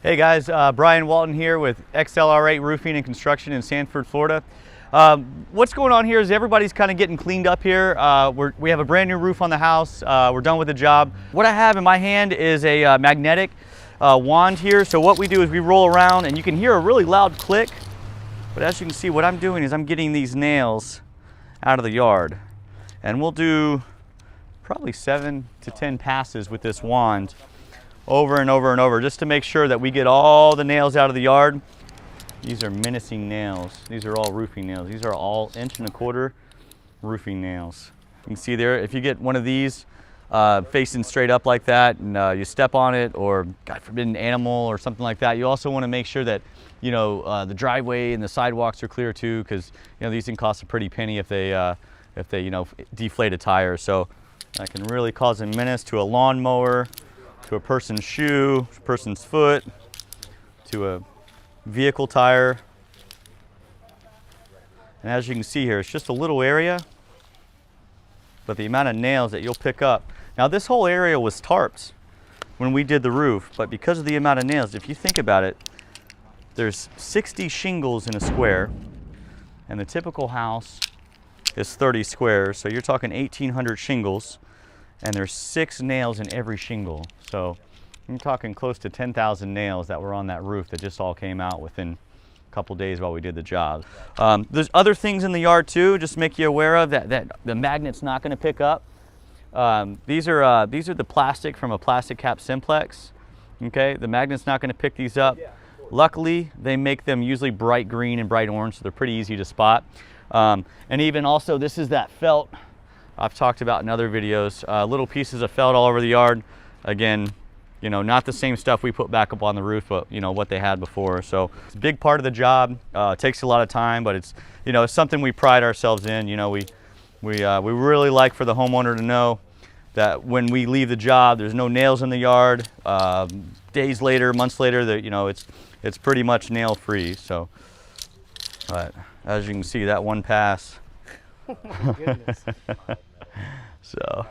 Hey guys, Brian Walton here with XLR8 Roofing and Construction in Sanford, Florida. What's going on here is everybody's kind of getting cleaned up here. We have a brand new roof on the house. We're done with the job. What I have in my hand is a magnetic wand here. So what we do is we roll around and you can hear a really loud click. But as you can see, what I'm doing is I'm getting these nails out of the yard. And we'll do probably 7 to 10 passes with this wand over and over and over, just to make sure that we get all the nails out of the yard. These are menacing nails. These are all roofing nails. These are all 1¼ inch roofing nails. You can see there, if you get one of these facing straight up like that and you step on it, or God forbid an animal or something like that, you also want to make sure that the driveway and the sidewalks are clear too, because these can cost a pretty penny if they deflate a tire. So that can really cause a menace to a lawnmower, to a person's shoe, a person's foot, to a vehicle tire. And as you can see here, it's just a little area, but the amount of nails that you'll pick up. Now this whole area was tarped when we did the roof, but because of the amount of nails, if you think about it, there's 60 shingles in a square, and the typical house is 30 squares, so you're talking 1,800 shingles, and there's 6 nails in every shingle. So I'm talking close to 10,000 nails that were on that roof that just all came out within a couple days while we did the job. There's other things in the yard too, just to make you aware of that the magnet's not going to pick up. These are the plastic from a plastic cap simplex. Okay, the magnet's not going to pick these up. Luckily, they make them usually bright green and bright orange, so they're pretty easy to spot. And even also, this is that felt I've talked about in other videos, little pieces of felt all over the yard. Again, not the same stuff we put back up on the roof, but what they had before. So it's a big part of the job. It takes a lot of time, but it's it's something we pride ourselves in. We really like for the homeowner to know that when we leave the job, there's no nails in the yard. Days later, months later, that it's pretty much nail free. So, but as you can see, that one pass. Oh my goodness. So.